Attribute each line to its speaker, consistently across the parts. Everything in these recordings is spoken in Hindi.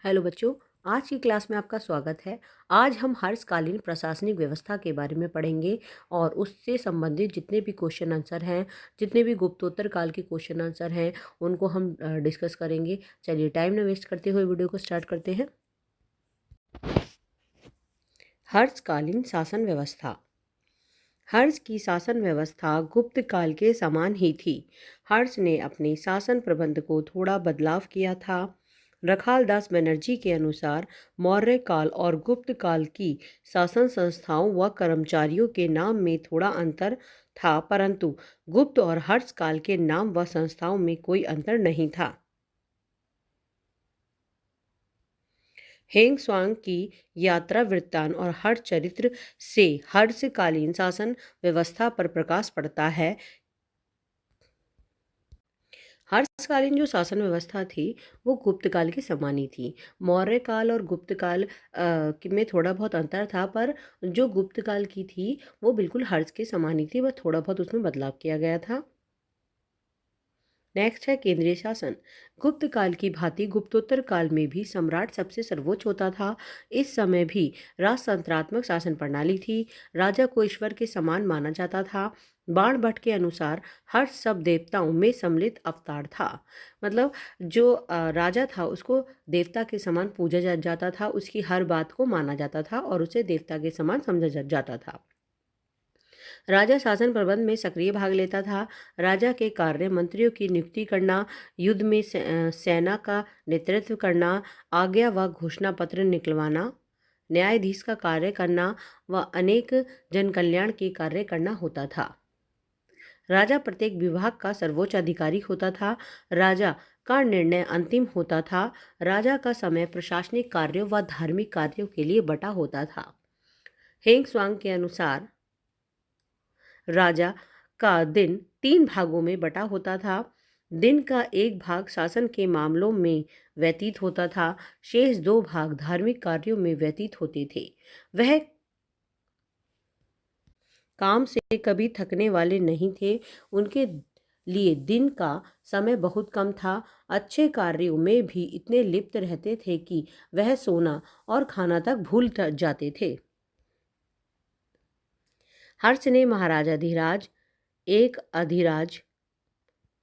Speaker 1: हेलो बच्चों। आज की क्लास में आपका स्वागत है। आज हम हर्षकालीन प्रशासनिक व्यवस्था के बारे में पढ़ेंगे और उससे संबंधित जितने भी क्वेश्चन आंसर हैं, जितने भी गुप्तोत्तर काल के क्वेश्चन आंसर हैं, उनको हम डिस्कस करेंगे। चलिए टाइम न वेस्ट करते हुए वीडियो को स्टार्ट करते हैं। हर्षकालीन शासन व्यवस्था। हर्ष की शासन व्यवस्था गुप्त काल के समान ही थी। हर्ष ने अपने शासन प्रबंध को थोड़ा बदलाव किया था। रखाल दास बनर्जी के अनुसार मौर्य काल और गुप्त काल की शासन संस्थाओं व कर्मचारियों के नाम में थोड़ा अंतर था, परंतु गुप्त और हर्ष काल के नाम व संस्थाओं में कोई अंतर नहीं था। हेंग स्वांग की यात्रा वृत्तांत और हर्ष चरित्र से हर्षकालीन शासन व्यवस्था पर प्रकाश पड़ता है। हर्षकालीन जो शासन व्यवस्था थी वो गुप्त काल के समान ही थी। मौर्य काल और गुप्त काल में थोड़ा बहुत अंतर था, पर जो गुप्त काल की थी वो बिल्कुल हर्ष के समान ही थी, बस थोड़ा बहुत उसमें बदलाव किया गया था। नेक्स्ट है केंद्रीय शासन। गुप्त काल की भांति गुप्तोत्तर काल में भी सम्राट सबसे सर्वोच्च होता था। इस समय भी राजतंत्रात्मक शासन प्रणाली थी। राजा को ईश्वर के समान माना जाता था। बाण भट्ट के अनुसार हर्ष सब देवताओं में सम्मिलित अवतार था। मतलब जो राजा था उसको देवता के समान पूजा जाता था, उसकी हर बात को माना जाता था और उसे देवता के समान समझा जाता था। राजा शासन प्रबंध में सक्रिय भाग लेता था। राजा के कार्य मंत्रियों की नियुक्ति करना, युद्ध में सेना का नेतृत्व करना, आज्ञा व घोषणा पत्र निकलवाना, न्यायाधीश का कार्य करना व अनेक जनकल्याण के कार्य करना होता था। राजा प्रत्येक विभाग का सर्वोच्च अधिकारी होता था। राजा का निर्णय अंतिम होता था। राजा का समय प्रशासनिक कार्यों व धार्मिक कार्यों के लिए बटा होता था। हेंग स्वांग के अनुसार राजा का दिन 3 भागों में बटा होता था। दिन का एक भाग शासन के मामलों में व्यतीत होता था, शेष 2 भाग धार्मिक कार्यों में व्यतीत होते थे। वह काम से कभी थकने वाले नहीं थे। उनके लिए दिन का समय बहुत कम था। अच्छे कार्यों में भी इतने लिप्त रहते थे कि वह सोना और खाना तक भूल जाते थे। हर्ष ने महाराजा धीराज, एक अधिराज,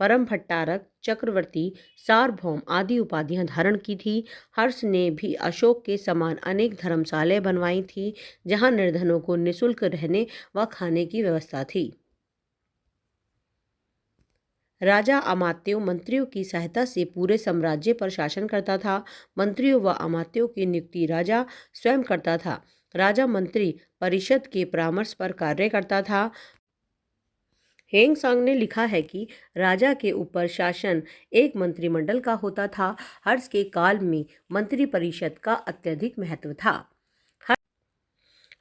Speaker 1: परम भट्टारक, चक्रवर्ती, सार्वभौम आदि उपाधियां धारण की थी। हर्ष ने भी अशोक के समान अनेक धर्मशालाएं बनवाई थी, जहां निर्धनों को निःशुल्क रहने व खाने की व्यवस्था थी। राजा अमात्यों मंत्रियों की सहायता से पूरे साम्राज्य पर शासन करता था। मंत्रियों व अमात्यों की नियुक्ति राजा स्वयं करता था। राजा मंत्री परिषद के परामर्श पर कार्य करता था। हेंग सांग ने लिखा है कि राजा के ऊपर शासन एक मंत्रिमंडल का होता था। हर्ष के काल में मंत्री परिषद का अत्यधिक महत्व था।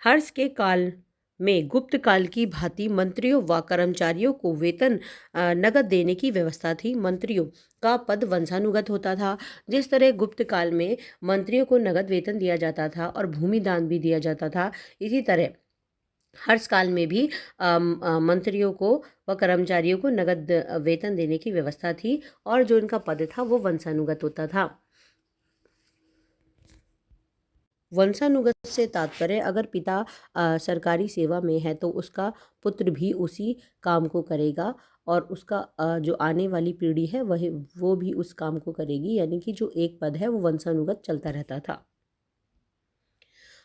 Speaker 1: हर्ष के काल में गुप्त काल की भांति मंत्रियों व कर्मचारियों को वेतन नगद देने की व्यवस्था थी। मंत्रियों का पद वंशानुगत होता था। जिस तरह गुप्त काल में मंत्रियों को नगद वेतन दिया जाता था और भूमि दान भी दिया जाता था, इसी तरह हर्ष काल में भी मंत्रियों को व कर्मचारियों को नगद वेतन देने की व्यवस्था थी और जो इनका पद था वो वंशानुगत होता था। वंशानुगत से तात्पर्य, अगर पिता सरकारी सेवा में है तो उसका पुत्र भी उसी काम को करेगा और उसका जो आने वाली पीढ़ी है वो भी उस काम को करेगी, यानी कि जो एक पद है वो वंशानुगत चलता रहता था।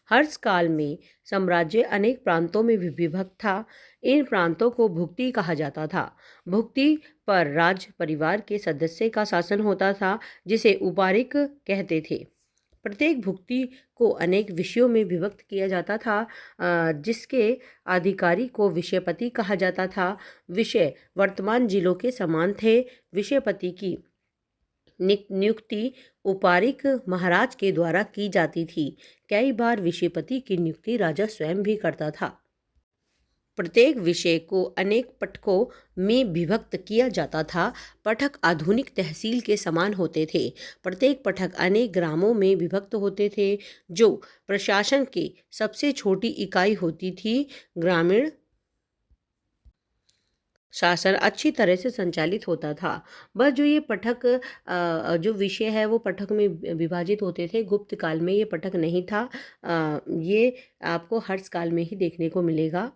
Speaker 1: हर्ष काल में साम्राज्य अनेक प्रांतों में विभक्त था। इन प्रांतों को भुक्ति कहा जाता था। भुक्ति पर राज परिवार के सदस्य का शासन होता था, जिसे उपारिक कहते थे। प्रत्येक भुक्ति को अनेक विषयों में विभक्त किया जाता था, जिसके अधिकारी को विषयपति कहा जाता था। विषय वर्तमान जिलों के समान थे। विषयपति की नियुक्ति उपारिक महाराज के द्वारा की जाती थी। कई बार विषयपति की नियुक्ति राजा स्वयं भी करता था। प्रत्येक विषय को अनेक पठकों में विभक्त किया जाता था। पठक आधुनिक तहसील के समान होते थे। प्रत्येक पठक अनेक ग्रामों में विभक्त होते थे, जो प्रशासन की सबसे छोटी इकाई होती थी। ग्रामीण शासन अच्छी तरह से संचालित होता था। बस जो ये पटक जो विषय है वो पटक में विभाजित होते थे। गुप्त काल में ये पटक नहीं था। ये आपको हर्ष काल में ही देखने को मिलेगा।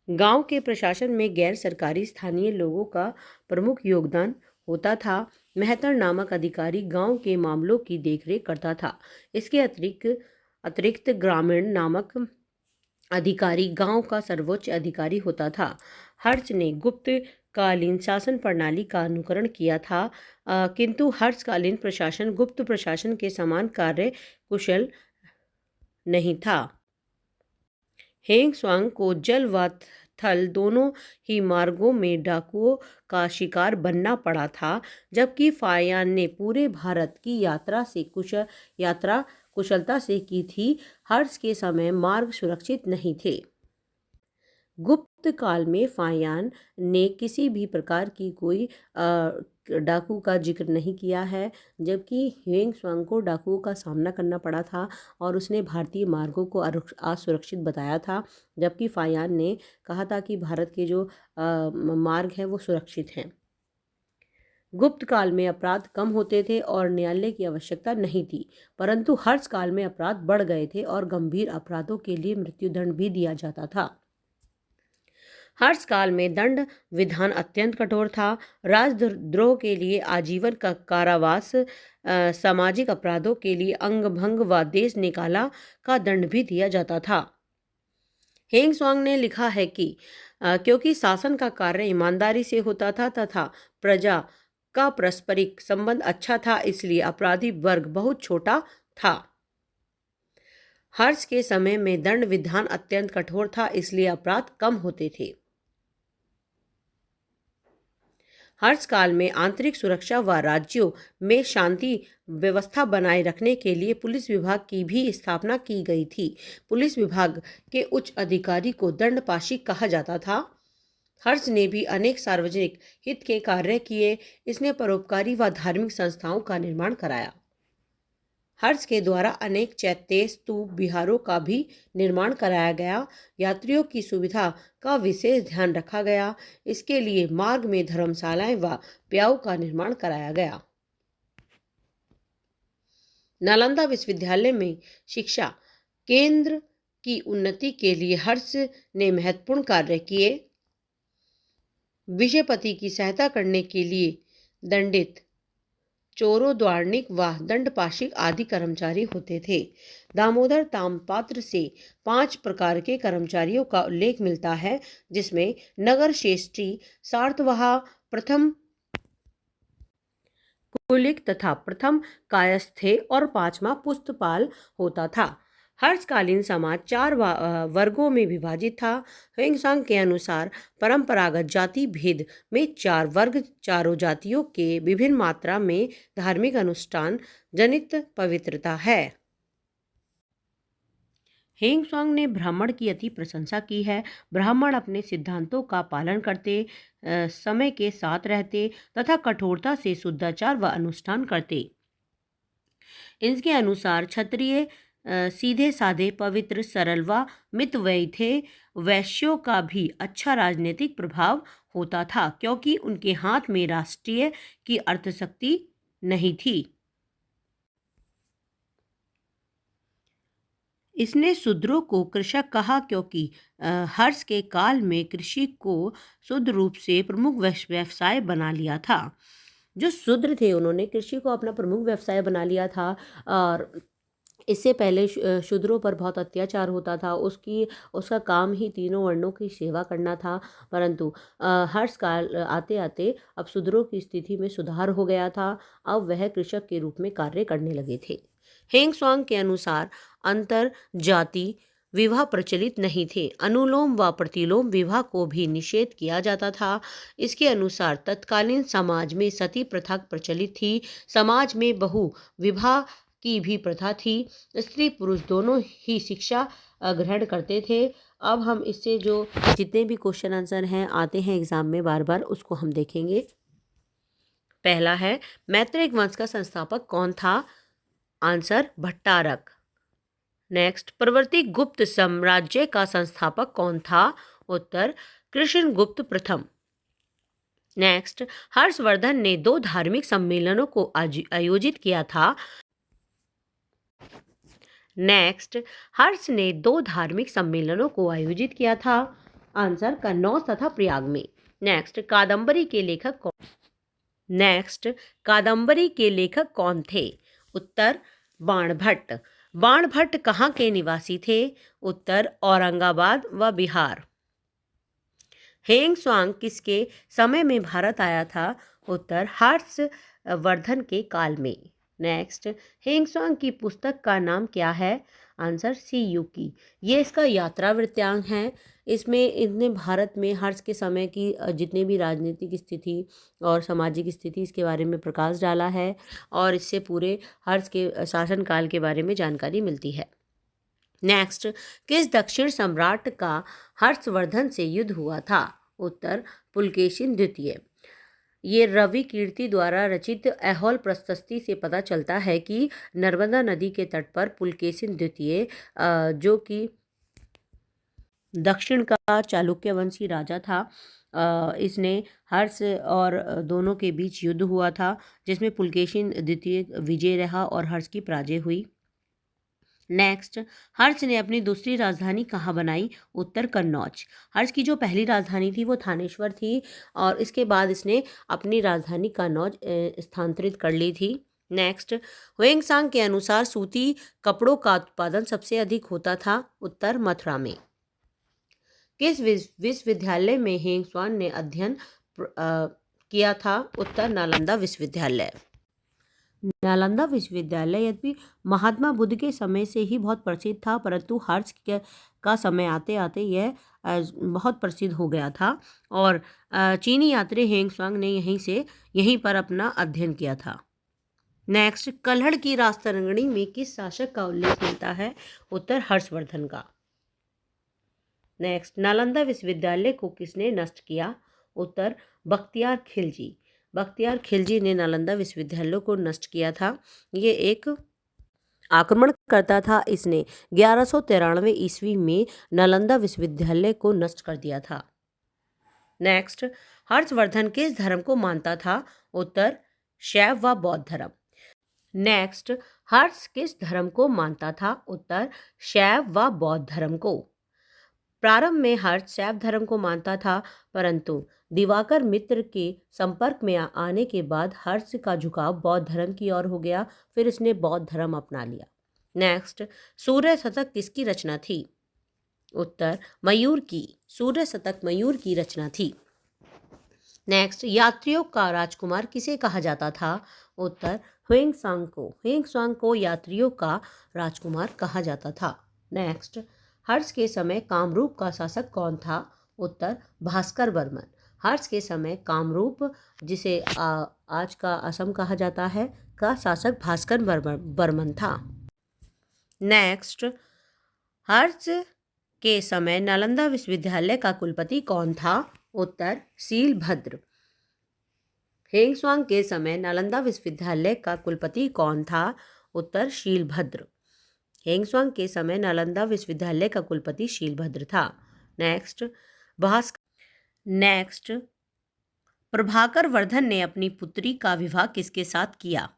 Speaker 1: गांव के प्रशासन में गैर सरकारी स्थानीय लोगों का प्रमुख योगदान होता था। मेहतर नामक अधिकारी गांव के मामलों की देखरेख करता था। इसके अतिरिक्त अतिरिक्त ग्रामीण नामक अधिकारी गांव का सर्वोच्च अधिकारी होता था। हर्ष ने गुप्त कालीन शासन प्रणाली का अनुकरण किया था, किंतु हर्षकालीन प्रशासन गुप्त प्रशासन के समान कार्य कुशल नहीं था। हेंग स्वांग को जल व थल दोनों ही मार्गों में डाकुओं का शिकार बनना पड़ा था, जबकि फायान ने पूरे भारत की यात्रा कुशलता से की थी। हर्ष के समय मार्ग सुरक्षित नहीं थे। गुप्त काल में फायान ने किसी भी प्रकार की कोई डाकू का जिक्र नहीं किया है, जबकि ह्वेंग त्सांग को डाकुओं का सामना करना पड़ा था और उसने भारतीय मार्गों को असुरक्षित बताया था, जबकि फायान ने कहा था कि भारत के जो मार्ग हैं वो सुरक्षित हैं। गुप्त काल में अपराध कम होते थे और न्यायालय की आवश्यकता नहीं थी, परंतु हर्ष काल में अपराध बढ़ गए थे और गंभीर अपराधों के लिए मृत्युदंड भी दिया जाता था। हर्ष काल में दंड विधान अत्यंत कठोर था। राजद्रोह के लिए आजीवन का कारावास, सामाजिक अपराधों के लिए अंगभंग व देश निकाला का दंड भी दिया जाता था। हेंग स्वांग ने लिखा है कि क्योंकि शासन का कार्य ईमानदारी से होता था तथा प्रजा का पारस्परिक संबंध अच्छा था, इसलिए अपराधी वर्ग बहुत छोटा था। हर्ष के समय में दंड विधान अत्यंत कठोर था, इसलिए अपराध कम होते थे। हर्ष काल में आंतरिक सुरक्षा व राज्यों में शांति व्यवस्था बनाए रखने के लिए पुलिस विभाग की भी स्थापना की गई थी। पुलिस विभाग के उच्च अधिकारी को दंडपाशी कहा जाता था। हर्ष ने भी अनेक सार्वजनिक हित के कार्य किए। इसने परोपकारी व धार्मिक संस्थाओं का निर्माण कराया। हर्ष के द्वारा अनेक चैत्य, स्तूप, विहारों का भी निर्माण कराया गया। यात्रियों की सुविधा का विशेष ध्यान रखा गया। इसके लिए मार्ग में धर्मशालाएं व प्याऊ का निर्माण कराया गया। नालंदा विश्वविद्यालय में शिक्षा केंद्र की उन्नति के लिए हर्ष ने महत्वपूर्ण कार्य किए। विजयपति की सहायता करने के लिए दंडित, चोरों, द्वारनिक व दंडपाशिक आदि कर्मचारी होते थे। दामोदर ताम्रपात्र से 5 प्रकार के कर्मचारियों का उल्लेख मिलता है, जिसमें नगर श्रेष्ठी, सार्थवाह, प्रथम कुलिक तथा प्रथम कायस्थे और 5वां पुस्तपाल होता था। हर्षकालीन समाज 4 वर्गों में विभाजित था। ह्वेंगसांग के अनुसार परंपरागत जाति भेद में 4 वर्ग, चारों जातियों के विभिन्न मात्रा में धार्मिक अनुष्ठान जनित पवित्रता है। ह्वेंगसांग ने ब्राह्मण की अति प्रशंसा की है। ब्राह्मण अपने सिद्धांतों का पालन करते, समय के साथ रहते तथा कठोरता से शुद्धाचार व अनुष्ठान करते। इनके अनुसार क्षत्रिय सीधे साधे, पवित्र, सरल व मितव्ययी थे। वैश्यों का भी अच्छा राजनीतिक प्रभाव होता था, क्योंकि उनके हाथ में राष्ट्रीय की अर्थशक्ति नहीं थी। इसने शूद्रों को कृषक कहा, क्योंकि हर्ष के काल में कृषि को शुद्ध रूप से प्रमुख व्यवसाय बना लिया था। जो शूद्र थे उन्होंने कृषि को अपना प्रमुख व्यवसाय बना लिया था, और इससे पहले शूद्रों पर बहुत अत्याचार होता था। उसका काम ही तीनों वर्णों की सेवा करना था, परंतु हर्ष काल आते आते अब शूद्रों की स्थिति में सुधार हो गया था। अब वह कृषक के रूप में कार्य करने लगे थे। हेंग स्वांग के अनुसार अंतर जाति विवाह प्रचलित नहीं थे। अनुलोम व प्रतिलोम विवाह को भी निषेध किया जाता था। इसके अनुसार तत्कालीन समाज में सती प्रथा प्रचलित थी। समाज में बहु विवाह की भी प्रथा थी। स्त्री पुरुष दोनों ही शिक्षा ग्रहण करते थे। अब हम इससे जो जितने भी क्वेश्चन आंसर हैं आते हैं एग्जाम में बार बार, उसको हम देखेंगे। पहला है, मैत्रेय वंश का संस्थापक कौन था? आंसर, भट्टारक। नेक्स्ट, परवर्ती गुप्त साम्राज्य का संस्थापक कौन था? उत्तर, कृष्णगुप्त प्रथम। नेक्स्ट, हर्षवर्धन ने 2 धार्मिक सम्मेलनों को आयोजित किया था। नेक्स्ट, हर्ष ने 2 धार्मिक सम्मेलनों को आयोजित किया था। आंसर, कन्नौज तथा प्रयाग में। नेक्स्ट, कादम्बरी के लेखक कौन? नेक्स्ट, कादम्बरी के लेखक कौन थे? उत्तर, बाणभट्ट। बाणभट्ट कहाँ के निवासी थे? उत्तर, औरंगाबाद व बिहार। हेंग स्वांग किसके समय में भारत आया था? उत्तर, हर्षवर्धन के काल में। नेक्स्ट, हेंग स्वांग की पुस्तक का नाम क्या है? आंसर, सी यू की। ये इसका यात्रा वृत्तांत है। इसमें इसने भारत में हर्ष के समय की जितनी भी राजनीतिक स्थिति और सामाजिक स्थिति इसके बारे में प्रकाश डाला है और इससे पूरे हर्ष के शासनकाल के बारे में जानकारी मिलती है। नेक्स्ट, किस दक्षिण सम्राट का हर्षवर्धन से युद्ध हुआ था? उत्तर, पुलकेशिन द्वितीय। ये रवि कीर्ति द्वारा रचित ऐहोल प्रशस्ति से पता चलता है कि नर्मदा नदी के तट पर पुलकेशिन द्वितीय, जो कि दक्षिण का चालुक्य वंशी राजा था, इसने हर्ष और दोनों के बीच युद्ध हुआ था, जिसमें पुलकेशिन द्वितीय विजय रहा और हर्ष की पराजय हुई। नेक्स्ट, हर्ष ने अपनी दूसरी राजधानी कहाँ बनाई? उत्तर, कन्नौज। हर्ष की जो पहली राजधानी थी वो थानेश्वर थी और इसके बाद इसने अपनी राजधानी कन्नौज स्थानांतरित कर ली थी। नेक्स्ट, हुएंगसांग के अनुसार सूती कपड़ों का उत्पादन सबसे अधिक होता था? उत्तर, मथुरा में। किस विश्वविद्यालय में हेंग स्वांग ने अध्ययन किया था? उत्तर, नालंदा विश्वविद्यालय। नालंदा विश्वविद्यालय यद्यपि महात्मा बुद्ध के समय से ही बहुत प्रसिद्ध था, परंतु हर्ष का समय आते आते यह बहुत प्रसिद्ध हो गया था और चीनी यात्री हेंग स्वांग ने यहीं पर अपना अध्ययन किया था। नेक्स्ट, कल्हड़ की राजतरंगिणी में किस शासक का उल्लेख मिलता है? उत्तर, हर्षवर्धन का। नेक्स्ट, नालंदा विश्वविद्यालय को किसने नष्ट किया? उत्तर, बख्तियार खिलजी। बख्तियार खिलजी ने नालंदा विश्वविद्यालय को नष्ट किया था। ये एक आक्रमण करता था। इसने 1193 ईस्वी में नालंदा विश्वविद्यालय को नष्ट कर दिया था। नेक्स्ट, हर्षवर्धन किस धर्म को मानता था? उत्तर, शैव व बौद्ध धर्म। नेक्स्ट, हर्ष किस धर्म को मानता था? उत्तर, शैव व बौद्ध धर्म को। प्रारंभ में हर्ष शैव धर्म को मानता था, परंतु दिवाकर मित्र के संपर्क में आने के बाद हर्ष का झुकाव बौद्ध धर्म की ओर हो गया। फिर इसने बौद्ध धर्म अपना लिया। नेक्स्ट, सूर्य शतक किसकी रचना थी? उत्तर, मयूर की। सूर्य शतक मयूर की रचना थी। नेक्स्ट, यात्रियों का राजकुमार किसे कहा जाता था? उत्तर, हुएंगसांग को। हुएंगसांग को यात्रियों का राजकुमार कहा जाता था। नेक्स्ट, हर्ष के समय कामरूप का शासक कौन था? उत्तर, भास्कर बर्मन। हर्ष के समय कामरूप, जिसे आज का असम कहा जाता है, का शासक भास्कर बर्मन था। नेक्स्ट, हर्ष के समय नालंदा विश्वविद्यालय का कुलपति कौन था? उत्तर, शीलभद्र। हेंग स्वांग के समय नालंदा विश्वविद्यालय का कुलपति कौन था? उत्तर, शीलभद्र। हेंग स्वांग के समय नालंदा विश्वविद्यालय का कुलपति शीलभद्र था। नेक्स्ट, प्रभाकर वर्धन ने अपनी पुत्री का विवाह किसके साथ किया?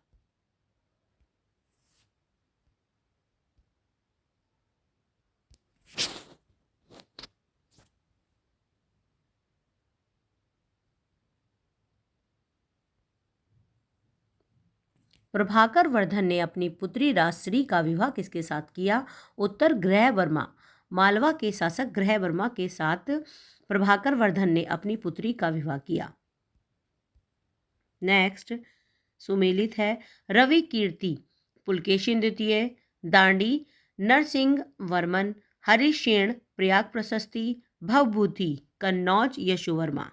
Speaker 1: प्रभाकर वर्धन ने अपनी पुत्री राजश्री का विवाह किसके साथ किया? उत्तर, ग्रह वर्मा। मालवा के शासक ग्रह वर्मा के साथ प्रभाकर वर्धन ने अपनी पुत्री का विवाह किया। नेक्स्ट, सुमेलित है। रवि कीर्ति, पुलकेशिन द्वितीय, दांडी, नरसिंह वर्मन, हरिशेन, प्रयाग प्रशस्ति, भवभूति, कन्नौज, यशोवर्मा।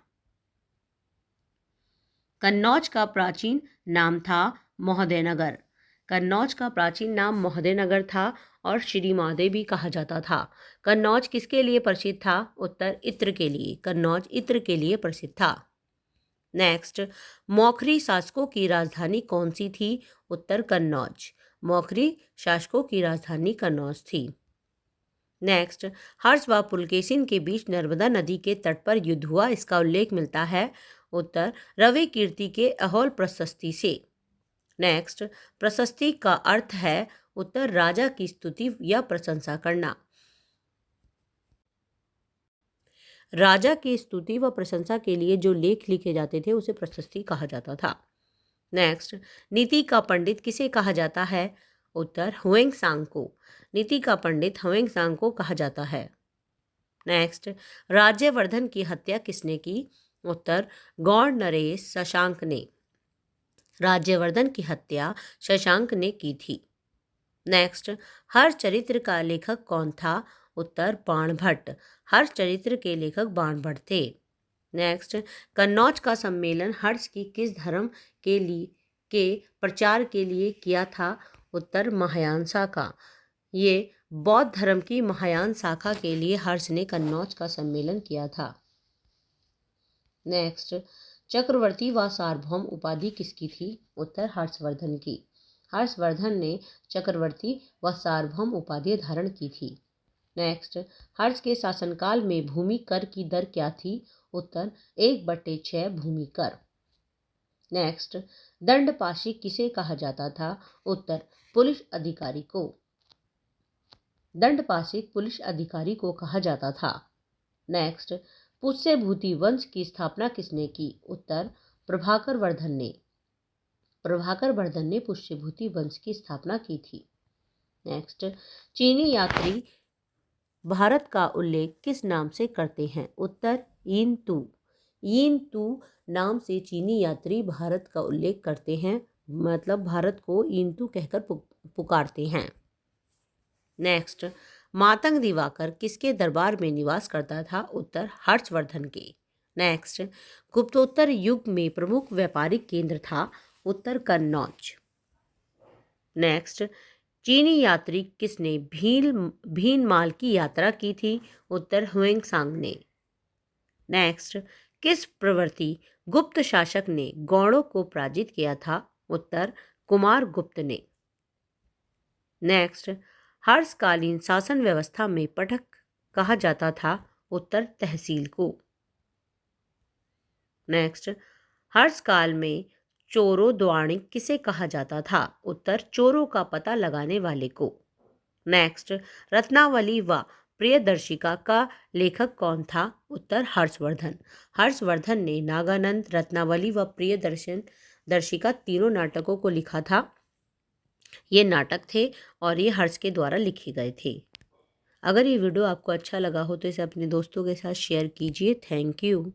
Speaker 1: कन्नौज का प्राचीन नाम था महोदयनगर। कन्नौज का प्राचीन नाम महोदयनगर था और श्री महादेव भी कहा जाता था। कन्नौज किसके लिए प्रसिद्ध था? उत्तर, इत्र के लिए। कन्नौज इत्र के लिए प्रसिद्ध था। नेक्स्ट, मौखरी शासकों की राजधानी कौन सी थी? उत्तर, कन्नौज। मौखरी शासकों की राजधानी कन्नौज थी। नेक्स्ट, हर्ष व पुलकेशिन के बीच नर्मदा नदी के तट पर युद्ध हुआ, इसका उल्लेख मिलता है। उत्तर, रवि कीर्ति के अहोल प्रशस्ति से। नेक्स्ट, प्रशस्ति का अर्थ है उत्तर राजा की स्तुति या प्रशंसा करना। राजा की स्तुति व प्रशंसा के लिए जो लेख लिखे जाते थे उसे प्रशस्ति कहा जाता था। नेक्स्ट, नीति का पंडित किसे कहा जाता है? उत्तर, हुएंग को। नीति का पंडित हुएंग को कहा जाता है। नेक्स्ट, राज्यवर्धन की हत्या किसने की? उत्तर, गौड़ नरेश शशांक ने। राज्यवर्धन की हत्या शशांक ने की थी। नेक्स्ट, हर चरित्र का लेखक कौन था? उत्तर, बाणभट्ट। हर चरित्र के लेखक बाणभट्ट थे। नेक्स्ट, कन्नौज का सम्मेलन हर्ष की किस धर्म के प्रचार के लिए किया था? उत्तर, महायान शाखा। ये बौद्ध धर्म की महायान शाखा के लिए हर्ष ने कन्नौज का सम्मेलन किया था। नेक्स्ट, चक्रवर्ती व सार्वभौम उपाधि किसकी थी? उत्तर, हर्षवर्धन की। हर्षवर्धन ने चक्रवर्ती व सार्वभौम उपाधि धारण की थी। नेक्स्ट, हर्ष के शासनकाल में भूमि कर की दर क्या थी? उत्तर, 1/6 भूमि कर। नेक्स्ट, दंडपाशी किसे कहा जाता था? उत्तर, पुलिस अधिकारी को। दंडपाशिक पुलिस अधिकारी को कहा जाता था। नेक्स्ट, पुष्यभूति वंश की स्थापना किसने की? उत्तर, प्रभाकर वर्धन ने। प्रभाकर वर्धन ने पुष्यभूति वंश की स्थापना की थी। नेक्स्ट, चीनी यात्री भारत का उल्लेख किस नाम से करते हैं? उत्तर, यीन तू। यीन तू नाम से चीनी यात्री भारत का उल्लेख करते हैं, मतलब भारत को यीन तू कहकर पुकारते हैं। नेक्स्ट, मातंग दिवाकर किसके दरबार में निवास करता था? उत्तर, हर्षवर्धन के। नेक्स्ट, गुप्तोत्तर युग में प्रमुख व्यापारिक केंद्र था? उत्तर, कन्नौज। नेक्स्ट, चीनी यात्री किसने भीनमाल की यात्रा की थी? उत्तर, हुएंग ने। नेक्स्ट, किस प्रवृत्ति गुप्त शासक ने गौड़ों को पराजित किया था? उत्तर, कुमार गुप्त ने। नेक्स्ट, हर्षकालीन शासन व्यवस्था में पटक कहा जाता था? उत्तर, तहसील को। नेक्स्ट, हर्षकाल में चोरों द्वाणी किसे कहा जाता था? उत्तर, चोरों का पता लगाने वाले को। नेक्स्ट, रत्नावली व प्रियदर्शिका का लेखक कौन था? उत्तर, हर्षवर्धन। हर्षवर्धन ने नागानंद, रत्नावली व प्रियदर्शिका तीनों नाटकों को लिखा था। ये नाटक थे और ये हर्ष के द्वारा लिखे गए थे। अगर ये वीडियो आपको अच्छा लगा हो तो इसे अपने दोस्तों के साथ शेयर कीजिए। Thank you.